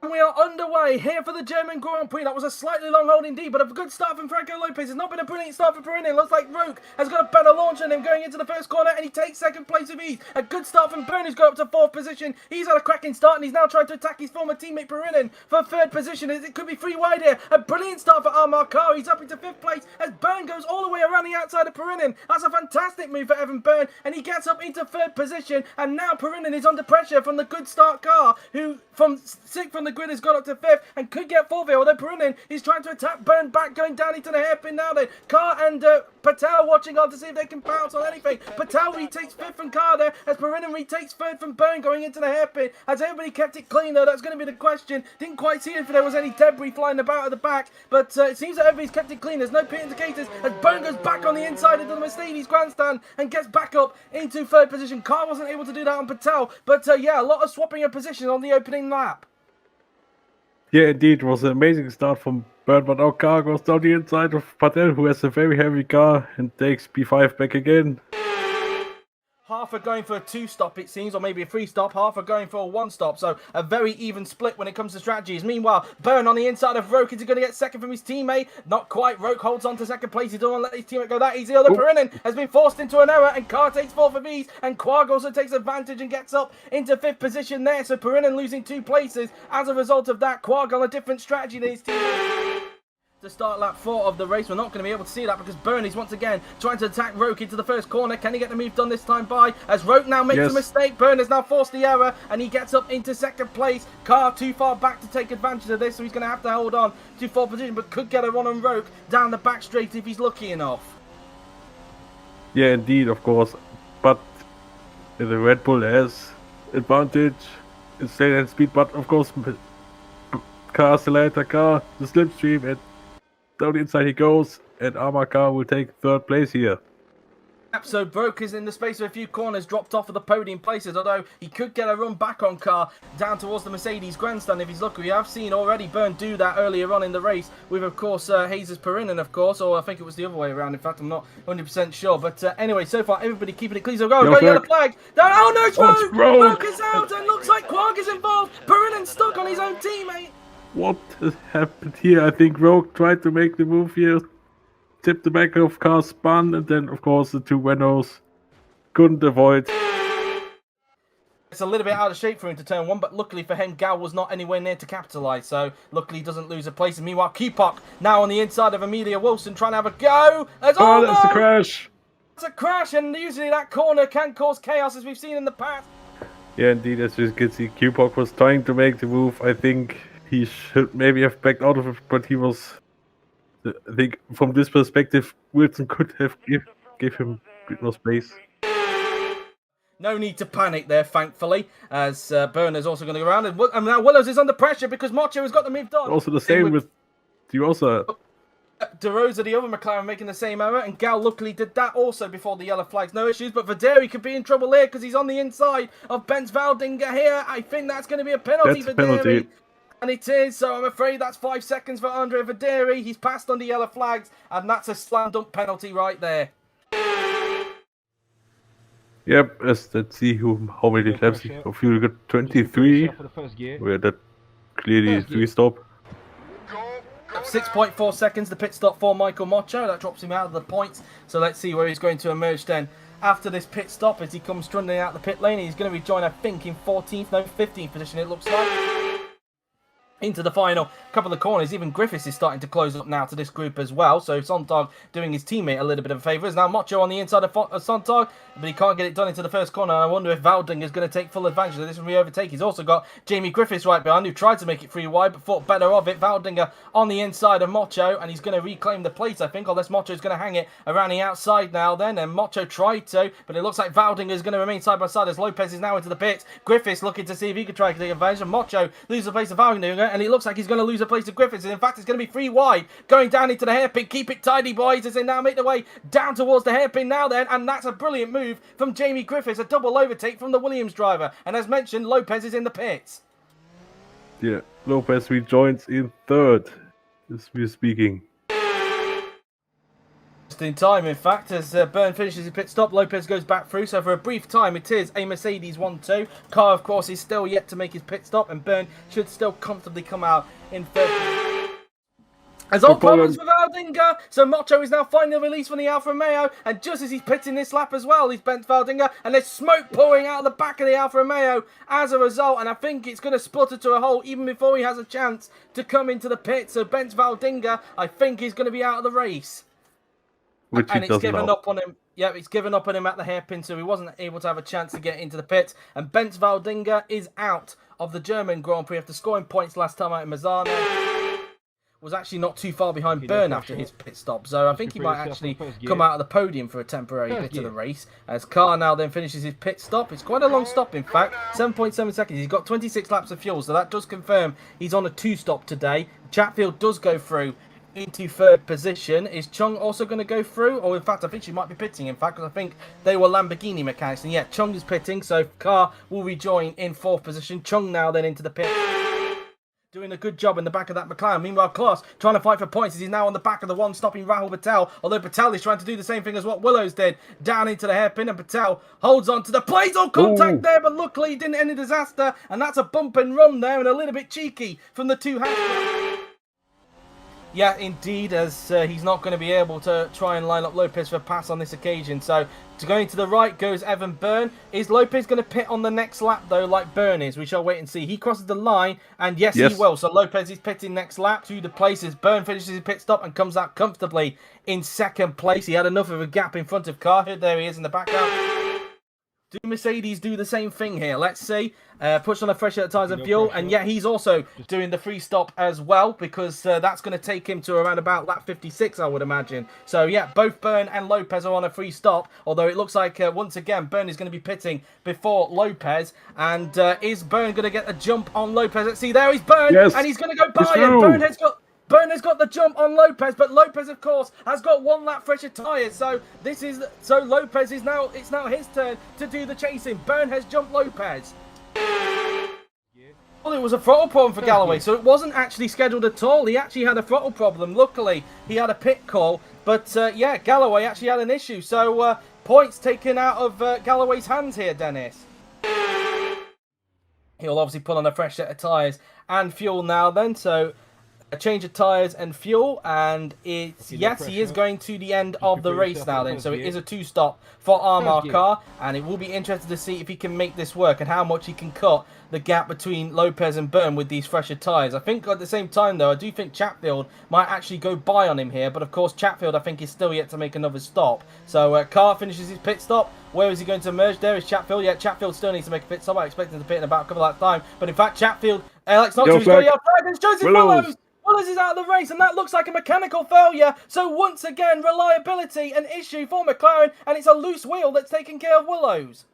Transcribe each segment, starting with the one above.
And we are underway here for the German Grand Prix. That was a slightly long hold indeed, but a good start from Franco Lopez. It's not been a brilliant start for Perinin. Looks like Roke has got a better launch on him going into the first corner, and he takes second place with ease. A good start from Byrne, who's got up to fourth position. He's had a cracking start, and he's now trying to attack his former teammate Perinin for third position. It could be free wide here. A brilliant start for Armar Carr. He's up into fifth place as Byrne goes all the way around the outside of Perinin. That's a fantastic move for Evan Byrne, and he gets up into third position. And now Perinin is under pressure from the good start Carr, who from sixth from the grid has got up to fifth and could get fourth here, although Perinin is trying to attack Byrne back, going down into the hairpin now then. Carr and Patel watching on to see if they can bounce on anything. Patel retakes fifth from Carr there as Perinin retakes third from Byrne going into the hairpin. Has everybody kept it clean though? That's going to be the question. Didn't quite see if there was any debris flying about at the back, but it seems that everybody's kept it clean. There's no pit indicators as Byrne goes back on the inside into the Mercedes grandstand and gets back up into third position. Carr wasn't able to do that on Patel, but yeah, a lot of swapping of position on the opening lap. Yeah, indeed, it was an amazing start from Byrne, but now Carr goes down the inside of Patel, who has a very heavy car, and takes P5 back again. Half are going for a two-stop, it seems, or maybe a three-stop. Half are going for a one-stop. So a very even split when it comes to strategies. Meanwhile, Byrne on the inside of Roke. Is he going to get second from his teammate? Not quite. Roke holds on to second place. He doesn't want to let his teammate go that easy. Although Perinin has been forced into an error, and Carr takes fourth of ease. And Quag also takes advantage and gets up into fifth position there. So Perinin losing 2 places as a result of that. Quag on a different strategy than his teammate. To start lap 4 of the race, we're not going to be able to see that because Byrne is once again trying to attack Roke into the first corner. Can he get the move done this time by? As Roke now makes a mistake, Byrne has now forced the error and he gets up into second place. Carr too far back to take advantage of this, so he's going to have to hold on to 4th position, but could get a run on Roke down the back straight if he's lucky enough. Yeah, indeed, of course. But the Red Bull has advantage in straight and speed, but of course, Carr, the later car, the slipstream, and down the inside he goes, and Armar Carr will take third place here. So Broke is in the space of a few corners, dropped off of the podium places, although he could get a run back on Carr down towards the Mercedes grandstand if he's lucky. We have seen already Byrne do that earlier on in the race with, of course, Jesus Perinin, of course, or I think it was the other way around. In fact, I'm not 100% sure. But anyway, so far, everybody keeping it clean. So go, yellow flag. Down, oh no, it's Roke! Roke is out, and looks like Quag is involved. Perinin stuck on his own teammate. What has happened here? I think Roke tried to make the move here, tipped the back of Carr, spun, and then of course the 2 Renaults couldn't avoid. It's a little bit out of shape for him to turn 1, but luckily for him, Gal was not anywhere near to capitalise, so luckily he doesn't lose a place. And meanwhile, Kupok now on the inside of Amelia Wilson trying to have a go. That's a crash! It's a crash, and usually that corner can cause chaos as we've seen in the past. Yeah, indeed, as you can see, Kupok was trying to make the move. I think he should maybe have backed out of it, but he was... I think from this perspective, Wilson could have give him a bit more space. No need to panic there, thankfully, as Byrne is also going to go around. And now Willows is under pressure because Macho has got the move done. Also the same with Diosa. De Rosa, the other McLaren, making the same error, and Gal luckily did that also before the yellow flags. No issues, but Verderi could be in trouble here because he's on the inside of Benz Valdinger here. I think that's going to be a penalty for Verderi. And it is, so I'm afraid that's 5 seconds for Andre Verderi. He's passed on the yellow flags, and that's a slam dunk penalty right there. Yep, let's see how many laps of fuel got. 23. Where that clearly 3-stop. 6.4 seconds, the pit stop for Michael Mocho. That drops him out of the points. So let's see where he's going to emerge then after this pit stop as he comes trundling out the pit lane. He's going to rejoin, I think, in 14th, no, 15th position, it looks like. Into the final couple of corners. Even Griffiths is starting to close up now to this group as well. So Sontag doing his teammate a little bit of a favour. Is now Mocho on the inside of Sontag, but he can't get it done into the first corner. I wonder if Valding is going to take full advantage of this and re-overtake. He's also got Jamie Griffiths right behind, who tried to make it free wide, but thought better of it. Valdinger on the inside of Mocho, and he's going to reclaim the place, I think, unless Mocho is going to hang it around the outside now then. And Mocho tried to, but it looks like Valdinger is going to remain side by side as Lopez is now into the pits. Griffiths looking to see if he could try to take advantage, and Mocho loses the place of Valdinger, and it looks like he's going to lose a place to Griffiths. And in fact, it's going to be free wide going down into the hairpin. Keep it tidy, boys, as they now make their way down towards the hairpin now then. And that's a brilliant move from Jamie Griffiths, a double overtake from the Williams driver. And as mentioned, Lopez is in the pits. Yeah, Lopez rejoins in third as we're speaking. Just in time, in fact, as Byrne finishes his pit stop, Lopez goes back through. So for a brief time, it is a Mercedes 1-2. Car, of course, is still yet to make his pit stop, and Byrne should still comfortably come out in third. As all problems with Valdinga, so Macho is now finally released from the Alfa Romeo, and just as he's pitting this lap as well, he's bent Valdinga, and there's smoke pouring out of the back of the Alfa Romeo as a result, and I think it's going to splutter to a halt even before he has a chance to come into the pit. So Bent Valdinga, I think, he's going to be out of the race. And it's given up on him. Yeah, it's given up on him at the hairpin, so he wasn't able to have a chance to get into the pit. And Bent Valdinga is out of the German Grand Prix after scoring points last time out in Mazzano. Was actually not too far behind Byrne after his pit stop, so I think he might actually come out of the podium for a temporary bit of the race. As Carr now then finishes his pit stop. It's quite a long stop, in fact, 7.7 seconds. He's got 26 laps of fuel, so that does confirm he's on a 2-stop today. Chatfield does go through into third position. Is Chung also going to go through? Or in fact, I think she might be pitting, in fact, because I think they were Lamborghini mechanics. And yeah, Chung is pitting, so Carr will rejoin in fourth position. Chung now then into the pit. Doing a good job in the back of that McLaren. Meanwhile, Klaus trying to fight for points as he's now on the back of the one, stopping Rahul Patel. Although Patel is trying to do the same thing as what Willows did, down into the hairpin, and Patel holds on to the plates on contact there, but luckily he didn't end in disaster, and that's a bump and run there, and a little bit cheeky from the two hands. Yeah, indeed, as he's not going to be able to try and line up Lopez for a pass on this occasion. So, going to the right goes Evan Byrne. Is Lopez going to pit on the next lap, though, like Byrne is? We shall wait and see. He crosses the line, and yes, he will. So, Lopez is pitting next lap to the places. Byrne finishes his pit stop and comes out comfortably in second place. He had enough of a gap in front of Carr. There he is in the background. Do Mercedes do the same thing here? Let's see. Push on a fresh set of tyres and fuel. And yeah, he's also doing the free stop as well, because that's going to take him to around about lap 56, I would imagine. So yeah, both Byrne and Lopez are on a free stop. Although it looks like, once again, Byrne is going to be pitting before Lopez. And is Byrne going to get a jump on Lopez? Let's see, there is Byrne. Yes, and he's going to go by. And Byrne has got the jump on Lopez, but Lopez, of course, has got 1 lap fresher tyres. So Lopez is now, it's now his turn to do the chasing. Byrne has jumped Lopez. Well, it was a throttle problem for Galloway, so it wasn't actually scheduled at all. He actually had a throttle problem. Luckily, he had a pit call, but yeah, Galloway actually had an issue. So points taken out of Galloway's hands here, Dennis. He'll obviously put on a fresh set of tyres and fuel now then, so a change of tyres and fuel, and it's, yes, he is going to the end of the race now then, so it is a 2-stop for Armar Carr, and it will be interesting to see if he can make this work and how much he can cut the gap between Lopez and Byrne with these fresher tyres. I think at the same time, though, I do think Chatfield might actually go by on him here, but of course Chatfield, I think, is still yet to make another stop. So Carr finishes his pit stop. Where is he going to emerge? There is Chatfield. Yeah, Chatfield still needs to make a pit stop. I expect him to pit in about a couple of laps time, but in fact Chatfield, Alex not he's got the outside, and Joseph Willows. Willows is out of the race, and that looks like a mechanical failure. So once again, reliability an issue for McLaren, and it's a loose wheel that's taking care of Willows.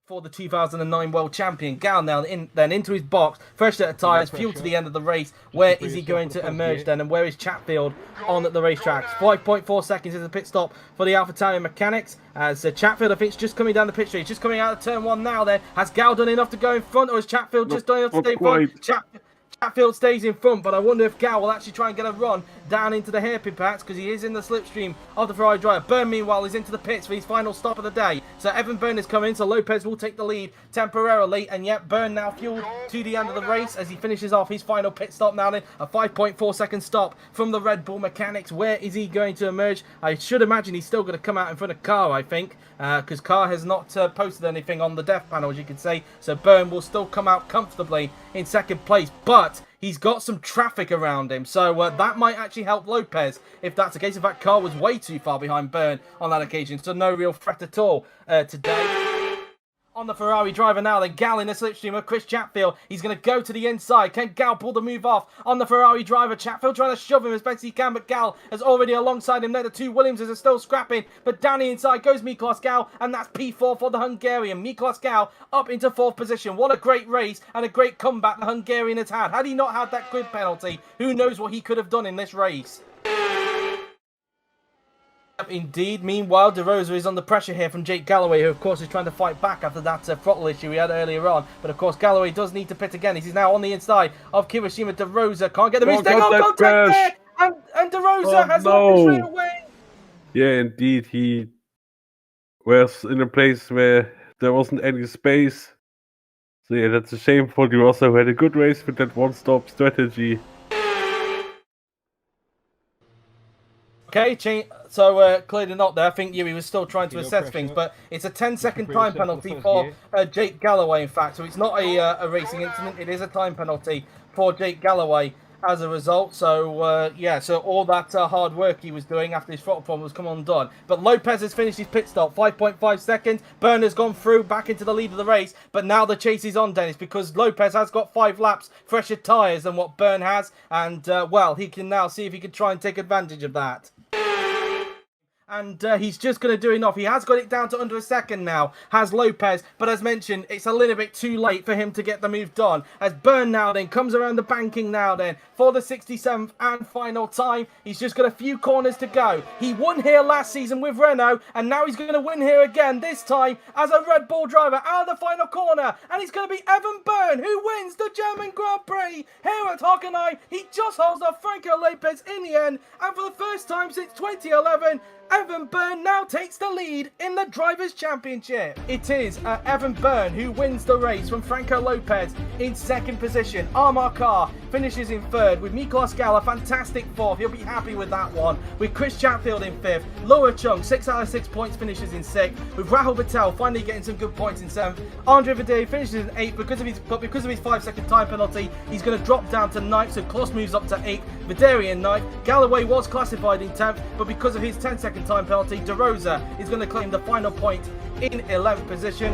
For the 2009 World Champion, Gal now then into his box, fresh set of tyres, fuel to the end of the race. Where is he going to emerge then, and where is Chatfield on the racetrack? 5.4 seconds is the pit stop for the AlphaTauri mechanics. As Chatfield, I think, is just coming down the pit straight. He's just coming out of turn 1 now then. Has Gal done enough to go in front, or has Chatfield just done enough to stay in front? Chatfield stays in front, but I wonder if Gal will actually try and get a run down into the hairpin patch, because he is in the slipstream of the Ferrari driver. Byrne, meanwhile, is into the pits for his final stop of the day. So Evan Byrne is coming, so Lopez will take the lead temporarily, and yet Byrne now fueled to the end of the race as he finishes off his final pit stop now then. A 5.4 second stop from the Red Bull mechanics. Where is he going to emerge? I should imagine he's still going to come out in front of Carr, I think, because Carr has not posted anything on the death panel, as you can see. So Byrne will still come out comfortably in second place, but he's got some traffic around him, so that might actually help Lopez if that's the case. In fact, Carr was way too far behind Byrne on that occasion, so no real threat at all today. On the Ferrari driver now, then Gal in the slipstream of Chris Chatfield. He's going to go to the inside. Can Gal pull the move off on the Ferrari driver? Chatfield trying to shove him as best he can, but Gal is already alongside him there. The two Williamses are still scrapping, but down the inside goes Miklos Gal, and that's P4 for the Hungarian. Miklos Gal up into 4th position. What a great race and a great comeback the Hungarian has had. Had he not had that grid penalty, who knows what he could have done in this race. Indeed. Meanwhile, De Rosa is under pressure here from Jake Galloway, who of course is trying to fight back after that throttle issue we had earlier on. But of course, Galloway does need to pit again. He's now on the inside of Kirishima. De Rosa can't get the mistake on contact there, and De Rosa has lost his rear wing. Yeah, indeed, he was in a place where there wasn't any space. So yeah, that's a shameful. You also had a good race with that one-stop strategy. Okay, so clearly not there. I think Yui was still trying to assess things, but it's a 10-second time penalty for Jake Galloway, in fact. So it's not a racing incident. It is a time penalty for Jake Galloway as a result. So, yeah, so all that hard work he was doing after his throttle problem was come undone. But Lopez has finished his pit stop, 5.5 seconds. Byrne has gone through, back into the lead of the race. But now the chase is on, Dennis, because Lopez has got 5 laps fresher tyres than what Byrne has. And, well, he can now see if he can try and take advantage of that. And he's just going to do enough. He has got it down to under a second now, has Lopez. But as mentioned, it's a little bit too late for him to get the move done. As Byrne now then comes around the banking now then for the 67th and final time. He's just got a few corners to go. He won here last season with Renault. And now he's going to win here again, this time as a Red Bull driver out of the final corner. And it's going to be Evan Byrne who wins the German Grand Prix here at Hockenheim. He just holds off Franco Lopez in the end. And for the first time since 2011, Evan Byrne now takes the lead in the Drivers' Championship. It is Evan Byrne who wins the race from Franco Lopez in second position. Armar Carr finishes in third with Miklos Gala, fantastic fourth. He'll be happy with that one. With Chris Chatfield in fifth. Laura Chung, 6 out of 6 points, finishes in sixth. With Rahul Patel finally getting some good points in seventh. Andre Videri finishes in eighth because of his 5-second time penalty. He's going to drop down to ninth, so Kloss moves up to eighth. Videri in ninth. Galloway was classified in 10th, but because of his 10-second time penalty, De Rosa is going to claim the final point in 11th position.